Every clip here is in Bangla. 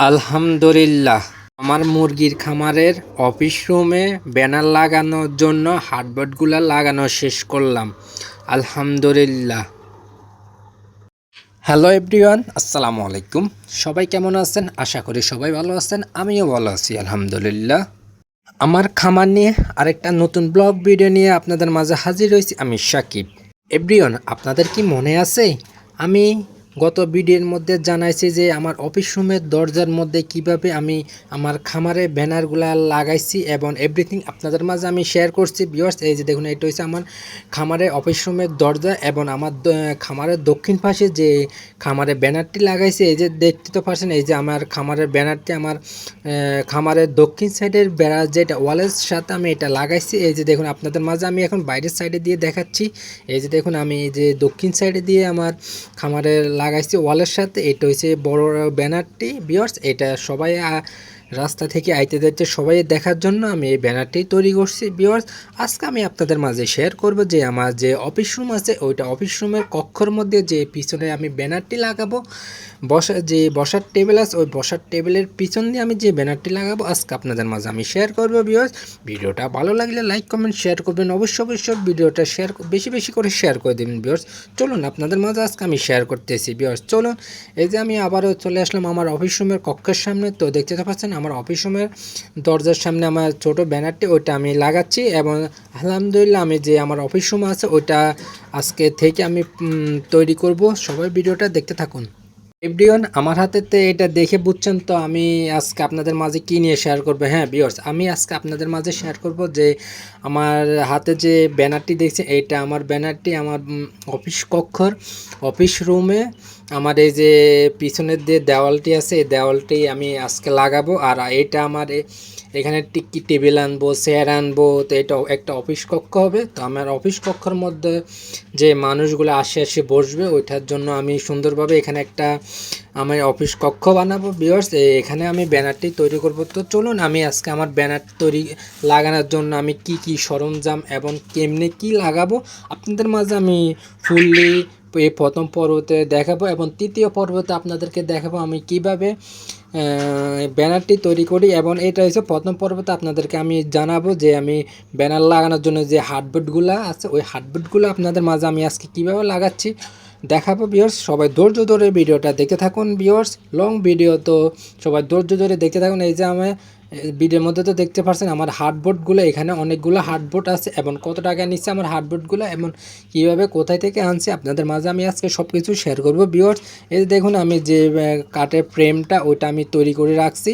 আলহামদুলিল্লাহ, আমার মুরগির খামারের অফিস রুমে ব্যানার লাগানোর জন্য হার্ডবোর্ডগুলো লাগানো শেষ করলাম। আলহামদুলিল্লাহ। হ্যালো এভরিওয়ান, আসসালামু আলাইকুম। সবাই কেমন আছেন? আশা করি সবাই ভালো আছেন। আমিও ভালো আছি আলহামদুলিল্লাহ। আমার খামার নিয়ে আরেকটা নতুন ব্লগ ভিডিও নিয়ে আপনাদের মাঝে হাজির হয়েছি। আমি সাকিব। এভরিওয়ান, আপনাদের কি মনে আছে আমি গত ভিডিওর মধ্যে জানাইছি যে আমার অফিস রুমের দরজার মধ্যে কিভাবে আমি আমার খামারে ব্যানারগুলা লাগাইছি এবং এভরিথিং আপনাদের মাঝে আমি শেয়ার করছি। ভিউয়ার্স, এই যে দেখুন, এটা হচ্ছে আমার খামারে অফিস রুমের দরজা এবং আমার খামারের দক্ষিণ পাশে যে খামারে ব্যানারটি লাগাইছি, এই যে দেখতে তো পারছেন, এই যে আমার খামারের ব্যানারটি আমার খামারের দক্ষিণ সাইডের বেড়া যেটা ওয়ালের সাথে আমি এটা লাগাইছি। এই যে দেখুন, আপনাদের মাঝে আমি এখন বাইরের সাইডে দিয়ে দেখাচ্ছি। এই যে দেখুন, আমি এই যে দক্ষিণ সাইডে দিয়ে আমার খামারের লাগাইছি ওয়ালের সাথে। এটা হচ্ছে বড় ব্যানারটি। ভিউয়ার্স, এটা সবাই রাস্তা থেকে আইতে যাইতে সবাই দেখার জন্য আমি এই ব্যানারটি তৈরি করছি। ভিউয়ার্স, আজকে আমি আপনাদের মাঝে শেয়ার করব যে আমার যে অফিস রুম আছে ওইটা অফিস রুমের কক্ষর মধ্যে যে পিছনে আমি ব্যানারটি লাগাবো, বসার টেবিল আছে ওই বসার টেবিলের পিছন দিয়ে আমি যে ব্যানারটি লাগাবো আজকে আপনাদের মাঝে আমি শেয়ার করবো। ভিউয়ার্স, ভিডিওটা ভালো লাগলে লাইক কমেন্ট শেয়ার করবেন। অবশ্যই ভিডিওটা বেশি বেশি করে শেয়ার করে দেবেন। ভিউয়ার্স, চলুন আপনাদের মাঝে আজকে আমি শেয়ার করতেছি। ভিউয়ার্স, চলুন, এই যে আমি আবারও চলে আসলাম আমার অফিস রুমের কক্ষের সামনে। তো দেখতে পাচ্ছেন আমার অফিস রুমের দরজার সামনে আমার ছোট ব্যানারটি ওইটা আমি লাগাচ্ছি এবং আলহামদুলিল্লাহ আমি যে আমার অফিস রুম আছে ওইটা আজকে থেকে আমি তৈরি করব। সবাই ভিডিওটা দেখতে থাকুন। এভরিওয়ান, আমার হাতেতে এটা দেখে বুঝছেন তো আমি আজকে আপনাদের মাঝে কি নিয়ে শেয়ার করব। হ্যাঁ ভিউয়ার্স, আমি আজকে আপনাদের মাঝে শেয়ার করব যে আমার হাতে যে ব্যানারটি দেখছি এইটা আমার ব্যানারটি আমার অফিস কক্ষর অফিস রুমে আমার এই যে পিছনের যে দেওয়ালটি আছে এই দেওয়ালটি আমি আজকে লাগাবো। আর এটা আমার এখানে টিকি টেবিল আনবো, চেয়ার আনবো। তো এটা একটা অফিস কক্ষ হবে। তো আমার অফিস কক্ষের মধ্যে যে মানুষগুলো আসে বসবে ওইটার জন্য আমি সুন্দরভাবে এখানে একটা আমি অফিস কক্ষ বানাবো। ভিউয়ার্স, এখানে আমি ব্যানারটি তৈরি করব। তো চলুন, আমি আজকে আমার ব্যানার লাগানোর জন্য আমি কি সরঞ্জাম এবং কেমনে কি লাগাবো আপনাদের মাঝে আমি ফুললি এই প্রথম পর্বতে দেখাবো এবং তৃতীয় পর্বতে আপনাদেরকে দেখাবো আমি কিভাবে ব্যানারটি তৈরি করি। এবং এটা হচ্ছে প্রথম পর্বতে আপনাদেরকে আমি জানাবো যে আমি ব্যানার লাগানোর জন্য যে হার্ডবোর্ডগুলো আছে ওই হার্ডবোর্ডগুলো আপনাদের মাঝে আমি আজকে কীভাবে লাগাচ্ছি দেখাবো। ভিউয়ার্স, সবাই ধৈর্য ধরে ভিডিওটা দেখতে থাকুন। ভিউয়ার্স, লং ভিডিও, তো সবাই ধৈর্য ধরে দেখতে থাকুন। এই যে আমি ভিডিওর মধ্যে তো দেখতে পাচ্ছেন আমার হার্ডবোর্ডগুলো, এখানে অনেকগুলো হার্ডবোর্ড আছে এবং কত টাকা নিচ্ছে আমার হার্ডবোর্ডগুলো এবং কীভাবে কোথায় থেকে আনছি আপনাদের মাঝে আমি আজকে সব কিছু শেয়ার করবো। ভিউয়ার্স, এই যে দেখুন, আমি যে কাঠের ফ্রেমটা ওইটা আমি তৈরি করে রাখছি,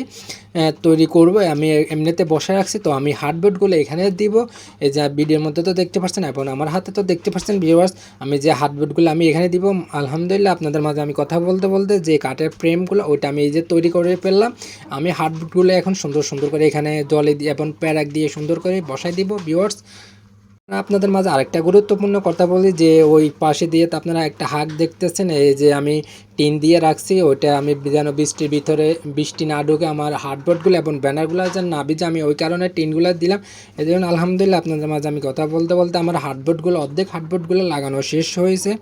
তৈরি করব আমি এমনিতে বসে রাখছি। তো আমি হার্ডবোর্ডগুলো এখানে দিব। এই যে ভিডিওর মধ্যে তো দেখতে পাচ্ছেন এবং আমার হাতে তো দেখতে পাচ্ছেন। ভিউয়ার্স, আমি যে হার্ডবোর্ডগুলো আমি এখানে দিব। আলহামদুলিল্লাহ, আপনাদের মাঝে আমি কথা বলতে বলতে যে কাঠের ফ্রেমগুলো ওইটা আমি এই যে তৈরি করে ফেললাম। আমি হার্ডবোর্ডগুলো এখন সুন্দর করে এখানে জলে দিয়ে এবং প্যারাক দিয়ে সুন্দর করে বসাই দিব। ভিউয়ার্স, আপনাদের মাঝে আরেকটা গুরুত্বপূর্ণ কথা বলি যে ওই পাশে দিয়ে তো আপনারা একটা হাঁক দেখতেছেন, এই যে আমি টিন দিয়ে রাখছি ওইটা আমি যেন বৃষ্টির ভিতরে বৃষ্টি না ঢুকে আমার হার্ডবোর্ডগুলো এবং ব্যানারগুলো যেন না ভিজে আমি ওই কারণে টিনগুলো দিলাম। এই জন্য আলহামদুলিল্লাহ আপনাদের মাঝে আমি কথা বলতে বলতে আমার অর্ধেক হার্ডবোর্ডগুলো লাগানো শেষ হয়েছে।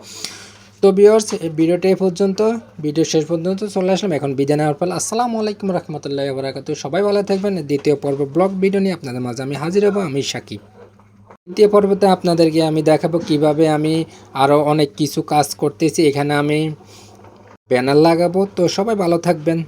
তো ভিউয়ার্স, এই ভিডিওটা এই পর্যন্ত, ভিডিও শেষ পর্যন্ত চলে আসলাম। এখন বিদায় নেওয়ার ফলে আসসালামু আলাইকুম রহমতুল্লাহি ওয়া বারাকাতুহু। সবাই ভালো থাকবেন। দ্বিতীয় পর্ব ব্লগ ভিডিও নিয়ে আপনাদের মাঝে আমি হাজির হব। আমি সাকিব। দ্বিতীয় পর্বতে আপনাদেরকে আমি দেখাবো কিভাবে আমি আরও অনেক কিছু কাজ করতেছি। এখানে আমি ব্যানার লাগাবো। তো সবাই ভালো থাকবেন।